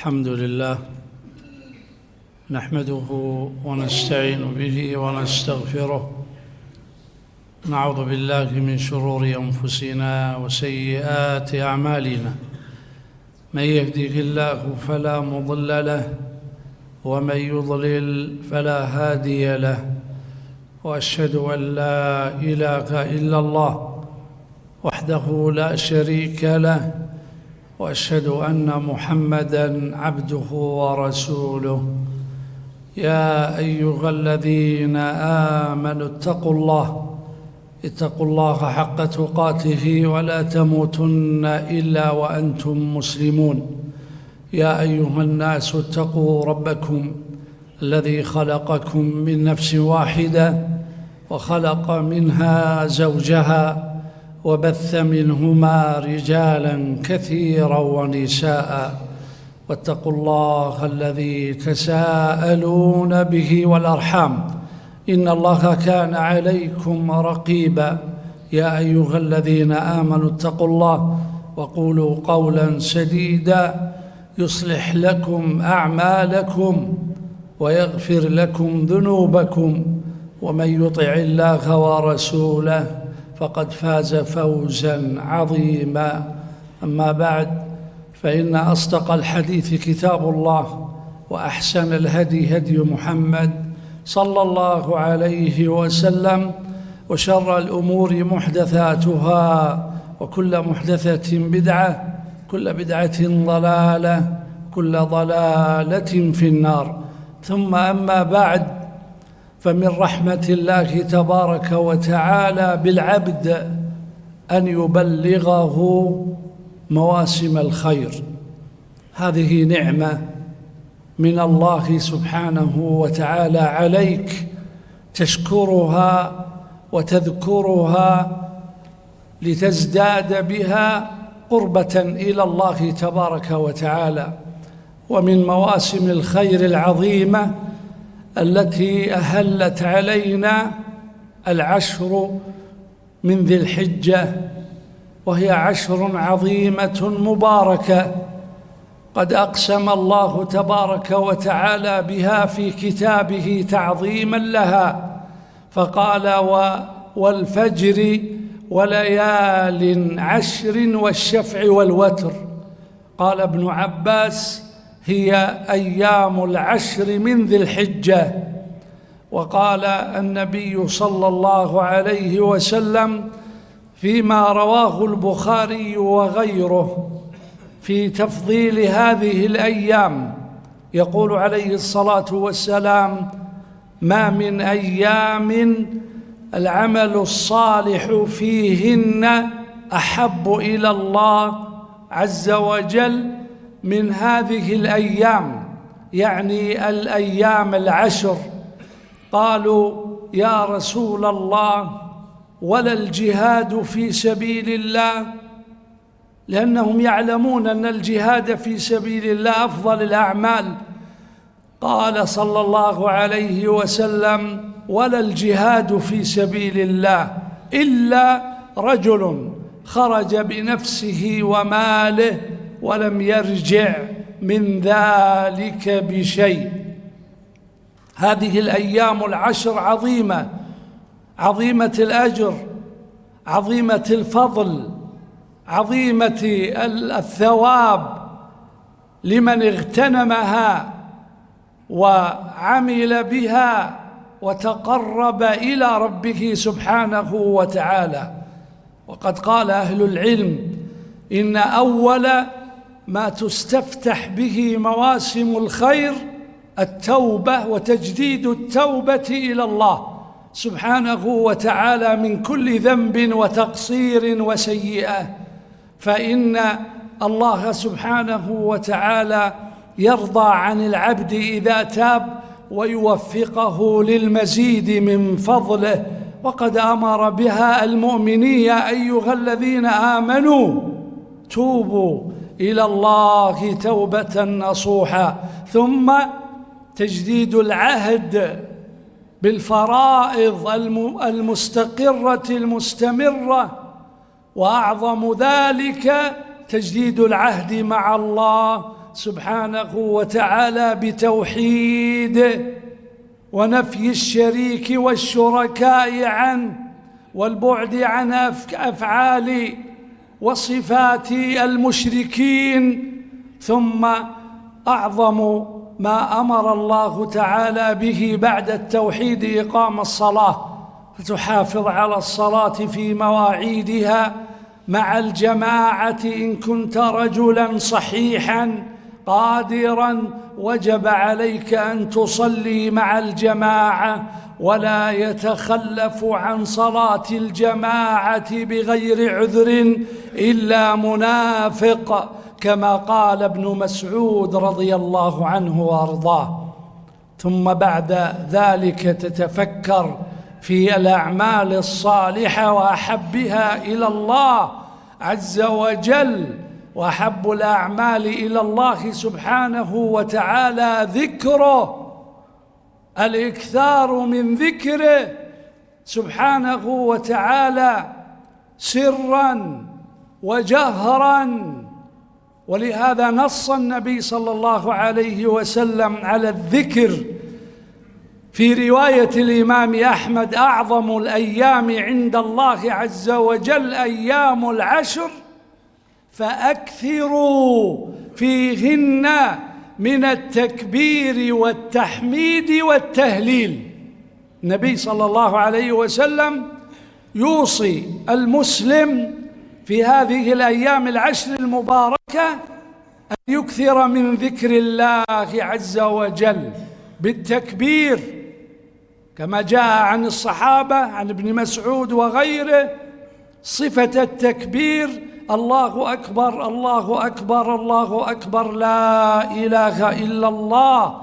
الحمد لله نحمده ونستعين به ونستغفره، نعوذ بالله من شرور أنفسنا وسيئات أعمالنا، من يهده الله فلا مضل له ومن يضلل فلا هادي له، وأشهد أن لا إله إلا الله وحده لا شريك له، وأشهد أن محمدًا عبده ورسوله. يا أيها الذين آمنوا اتقوا الله حق تقاته ولا تموتن إلا وأنتم مسلمون. يا أيها الناس اتقوا ربكم الذي خلقكم من نفس واحدة وخلق منها زوجها وبث منهما رجالا كثيرا ونساء، واتقوا الله الذي تساءلون به والأرحام، إن الله كان عليكم رقيبا. يا أيها الذين آمنوا اتقوا الله وقولوا قولا سديدا يصلح لكم أعمالكم ويغفر لكم ذنوبكم، ومن يطع الله ورسوله فقد فاز فوزا عظيما. أما بعد، فإن أصدق الحديث كتاب الله، وأحسن الهدي هدي محمد صلى الله عليه وسلم، وشر الأمور محدثاتها، وكل محدثة بدعة، كل بدعة ضلالة، كل ضلالة في النار. ثم أما بعد، فمن رحمة الله تبارك وتعالى بالعبد أن يبلغه مواسم الخير. هذه نعمة من الله سبحانه وتعالى عليك، تشكرها وتذكرها لتزداد بها قربة إلى الله تبارك وتعالى. ومن مواسم الخير العظيمة التي أهلت علينا العشر من ذي الحجة، وهي عشر عظيمة مباركة، قد أقسم الله تبارك وتعالى بها في كتابه تعظيما لها، فقال: والفجر وليال عشر والشفع والوتر. قال ابن عباس: هي أيام العشر من ذي الحجة. وقال النبي صلى الله عليه وسلم فيما رواه البخاري وغيره في تفضيل هذه الأيام، يقول عليه الصلاة والسلام: ما من أيام العمل الصالح فيهن أحب إلى الله عز وجل من هذه الأيام، يعني الأيام العشر. قالوا: يا رسول الله، ولا الجهاد في سبيل الله؟ لأنهم يعلمون أن الجهاد في سبيل الله أفضل الأعمال. قال صلى الله عليه وسلم: ولا الجهاد في سبيل الله إلا رجل خرج بنفسه وماله ولم يرجع من ذلك بشيء. هذه الأيام العشر عظيمة، عظيمة الأجر، عظيمة الفضل، عظيمة الثواب لمن اغتنمها وعمل بها وتقرب إلى ربه سبحانه وتعالى. وقد قال أهل العلم: إن أول ما تستفتح به مواسم الخير التوبة، وتجديد التوبة إلى الله سبحانه وتعالى من كل ذنب وتقصير وسيئة، فإن الله سبحانه وتعالى يرضى عن العبد إذا تاب ويوفقه للمزيد من فضله. وقد أمر بها المؤمنين: يا أيها الذين آمنوا توبوا إلى الله توبة نصوحا. ثم تجديد العهد بالفرائض المستقرة المستمرة، وأعظم ذلك تجديد العهد مع الله سبحانه وتعالى بتوحيده ونفي الشريك والشركاء عنه والبعد عن أفعال وصفات المشركين. ثم أعظم ما أمر الله تعالى به بعد التوحيد إقام الصلاة، فتحافظ على الصلاة في مواعيدها مع الجماعة. إن كنت رجلا صحيحا قادرا وجب عليك أن تصلي مع الجماعة، ولا يتخلف عن صلاة الجماعة بغير عذر إلا منافق، كما قال ابن مسعود رضي الله عنه وأرضاه. ثم بعد ذلك تتفكر في الأعمال الصالحة وأحبها إلى الله عز وجل. وأحب الأعمال إلى الله سبحانه وتعالى ذكره، الإكثار من ذكره سبحانه وتعالى سرا وجهرا. ولهذا نص النبي صلى الله عليه وسلم على الذكر في رواية الإمام أحمد: أعظم الأيام عند الله عز وجل أيام العشر، فأكثروا فيهن من التكبير والتحميد والتهليل. النبي صلى الله عليه وسلم يوصي المسلم في هذه الأيام العشر المباركة أن يكثر من ذكر الله عز وجل بالتكبير، كما جاء عن الصحابة عن ابن مسعود وغيره صفة التكبير: الله أكبر الله أكبر الله أكبر لا إله إلا الله،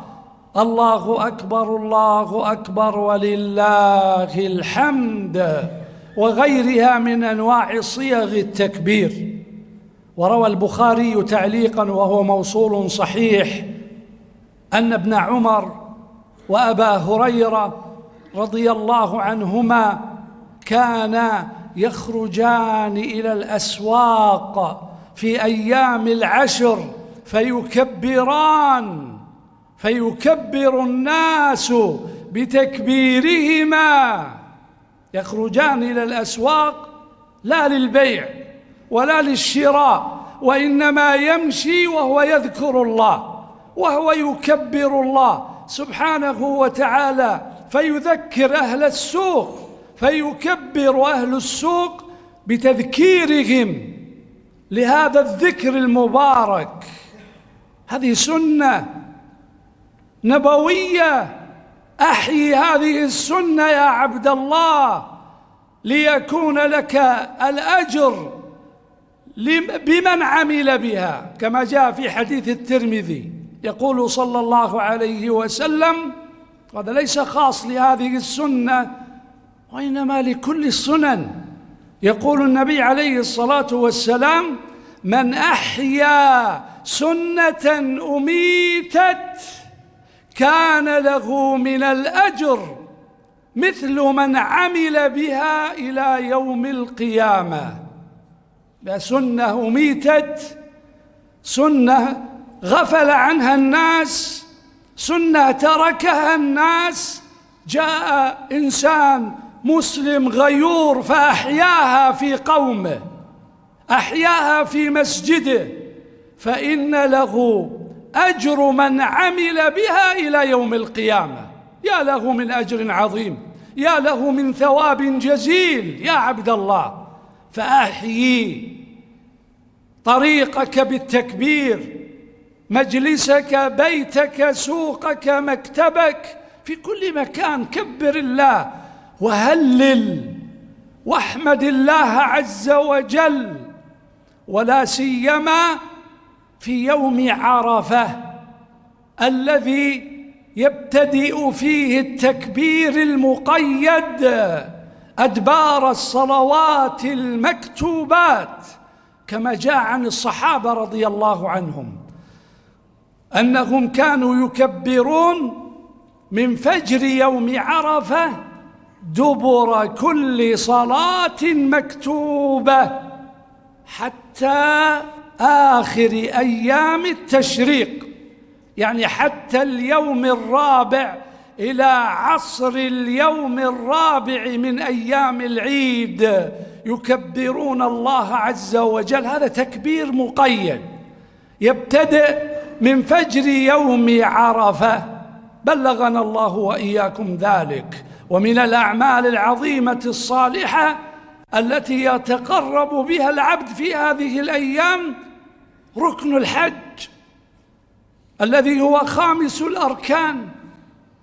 الله أكبر الله أكبر ولله الحمد، وغيرها من أنواع صيغ التكبير. وروى البخاري تعليقا وهو موصول صحيح أن ابن عمر وأبا هريرة رضي الله عنهما كانا يخرجان إلى الأسواق في أيام العشر فيكبر الناس بتكبيرهما. يخرجان إلى الأسواق لا للبيع ولا للشراء، وإنما يمشي وهو يذكر الله وهو يكبر الله سبحانه وتعالى، فيذكر أهل السوق، فيكبر أهل السوق بتذكيرهم لهذا الذكر المبارك. هذه سنة نبوية، أحيي هذه السنة يا عبد الله ليكون لك الأجر بمن عمل بها، كما جاء في حديث الترمذي يقول صلى الله عليه وسلم، هذا ليس خاص لهذه السنة وإنما لكل السنن، يقول النبي عليه الصلاة والسلام: من أحيا سنة أميتت كان له من الأجر مثل من عمل بها إلى يوم القيامة. سنة أميتت، سنة غفل عنها الناس، سنة تركها الناس، جاء إنسان مسلم غيور فأحياها في قومه، أحياها في مسجده، فإن له أجر من عمل بها إلى يوم القيامة. يا له من أجر عظيم، يا له من ثواب جزيل يا عبد الله. فأحيي طريقك بالتكبير، مجلسك، بيتك، سوقك، مكتبك، في كل مكان كبر الله وهلل واحمد الله عز وجل، ولا سيما في يوم عرفة الذي يبتدئ فيه التكبير المقيد أدبار الصلوات المكتوبات، كما جاء عن الصحابة رضي الله عنهم أنهم كانوا يكبرون من فجر يوم عرفة دبر كل صلاة مكتوبة حتى آخر أيام التشريق، يعني حتى اليوم الرابع إلى عصر اليوم الرابع من أيام العيد يكبرون الله عز وجل. هذا تكبير مقيد يبتدئ من فجر يوم عرفة، بلغنا الله وإياكم ذلك. ومن الأعمال العظيمة الصالحة التي يتقرب بها العبد في هذه الأيام ركن الحج الذي هو خامس الأركان،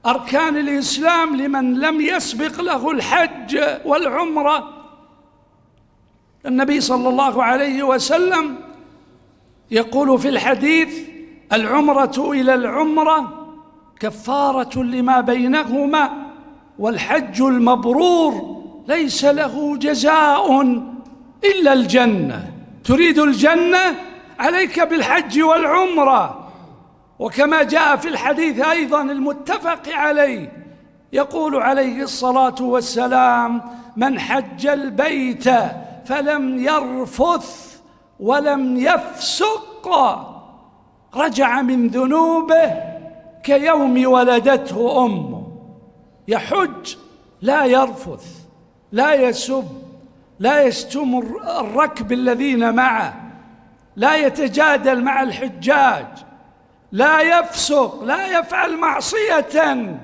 أركان الإسلام لمن لم يسبق له الحج والعمرة. النبي صلى الله عليه وسلم يقول في الحديث: العمرة إلى العمرة كفارة لما بينهما، والحج المبرور ليس له جزاء إلا الجنة. تريد الجنة؟ عليك بالحج والعمرة. وكما جاء في الحديث أيضا المتفق عليه، يقول عليه الصلاة والسلام: من حج البيت فلم يرفث ولم يفسق رجع من ذنوبه كيوم ولدته أمه. يحج لا يرفث، لا يسب، لا يشتم الركب الذين معه، لا يتجادل مع الحجاج، لا يفسق، لا يفعل معصية،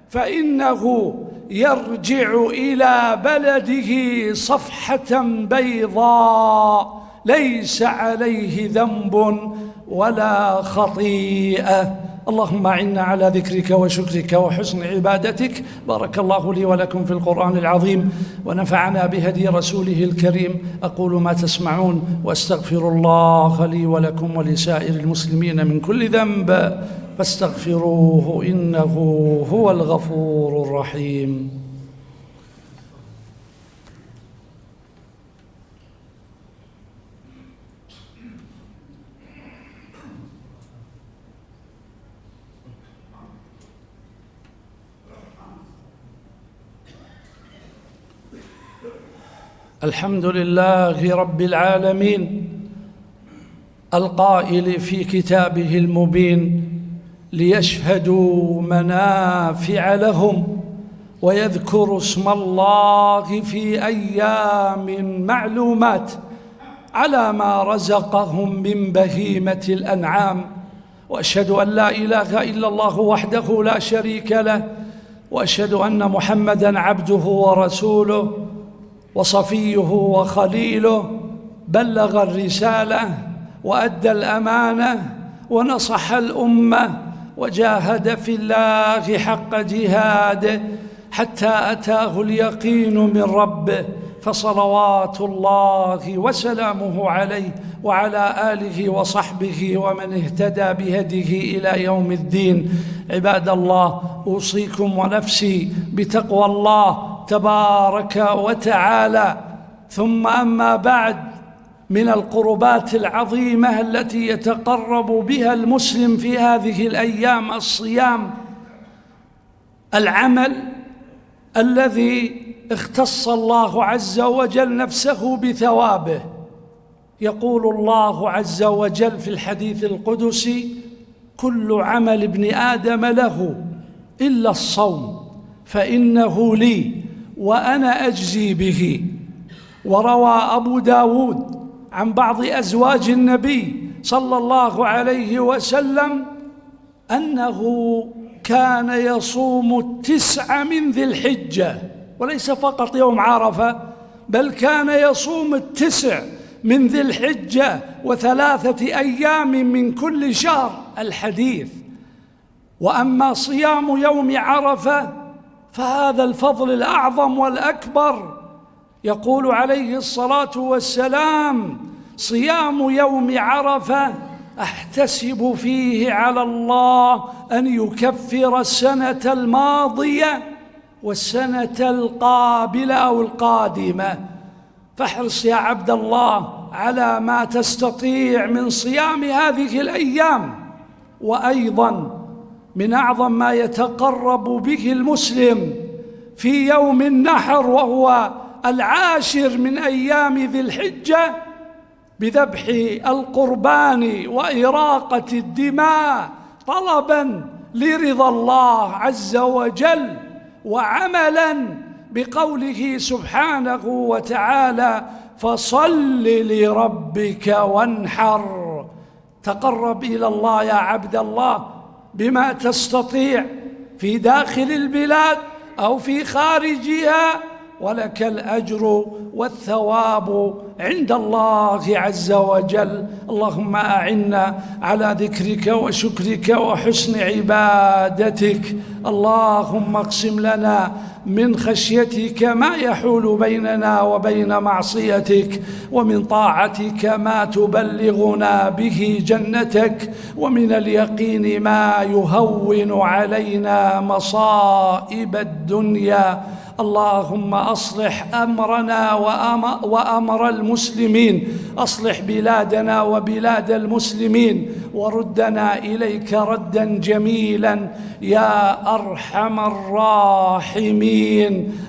فإنه يرجع إلى بلده صفحة بيضاء ليس عليه ذنب ولا خطيئة. اللهم أعنا على ذكرك وشكرك وحسن عبادتك. بارك الله لي ولكم في القرآن العظيم، ونفعنا بهدي رسوله الكريم. أقول ما تسمعون، وأستغفر الله لي ولكم ولسائر المسلمين من كل ذنب، فاستغفروه إنه هو الغفور الرحيم. الحمد لله رب العالمين، القائل في كتابه المبين: ليشهدوا منافع لهم ويذكروا اسم الله في أيام معلومات على ما رزقهم من بهيمة الأنعام. وأشهد أن لا إله إلا الله وحده لا شريك له، وأشهد أن محمدًا عبده ورسوله وصفيه وخليله، بلغ الرسالة وأدى الأمانة ونصح الأمة وجاهد في الله حق جهاده حتى أتاه اليقين من ربه، فصلوات الله وسلامه عليه وعلى آله وصحبه ومن اهتدى بهديه إلى يوم الدين. عباد الله، أوصيكم ونفسي بتقوى الله تبارك وتعالى. ثم أما بعد، من القربات العظيمة التي يتقرب بها المسلم في هذه الأيام الصيام، العمل الذي اختص الله عز وجل نفسه بثوابه. يقول الله عز وجل في الحديث القدسي: كل عمل ابن آدم له إلا الصوم فإنه لي وأنا أجزي به. وروى أبو داود عن بعض أزواج النبي صلى الله عليه وسلم أنه كان يصوم 9 من ذي الحجة، وليس فقط يوم عرفة، بل كان يصوم 9 من ذي الحجة و3 أيام من كل شهر الحديث. وأما صيام يوم عرفة فهذا الفضل الأعظم والأكبر. يقول عليه الصلاة والسلام: صيام يوم عرفة أحتسب فيه على الله أن يكفر السنة الماضية والسنة القابلة أو القادمة. فاحرص يا عبد الله على ما تستطيع من صيام هذه الأيام. وأيضا من أعظم ما يتقرب به المسلم في يوم النحر، وهو 10 من أيام ذي الحجة، بذبح القربان وإراقة الدماء طلبا لرضا الله عز وجل، وعملا بقوله سبحانه وتعالى: فصل لربك وانحر. تقرب إلى الله يا عبد الله بما تستطيع في داخل البلاد أو في خارجها، ولك الأجر والثواب عند الله عز وجل. اللهم أعنا على ذكرك وشكرك وحسن عبادتك. اللهم اقسم لنا من خشيتك ما يحول بيننا وبين معصيتك، ومن طاعتك ما تبلغنا به جنتك، ومن اليقين ما يهون علينا مصائب الدنيا. اللهم أصلح أمرنا وأمر المسلمين، أصلح بلادنا وبلاد المسلمين، وردنا إليك ردا جميلا يا أرحم الراحمين.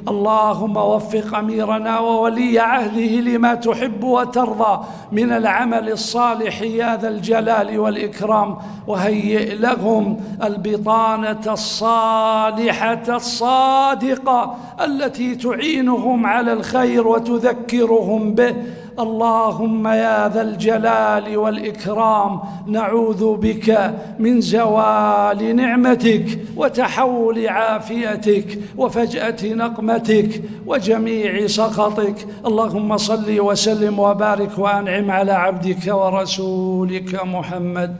اللهم وفق أميرنا وولي عهده لما تحب وترضى من العمل الصالح يا ذا الجلال والإكرام، وهيئ لهم البطانة الصالحة الصادقة التي تعينهم على الخير وتذكرهم به. اللهم يا ذا الجلال والإكرام نعوذ بك من زوال نعمتك وتحول عافيتك وفجأة نقمتك وجميع سخطك. اللهم صل وسلم وبارك وأنعم على عبدك ورسولك محمد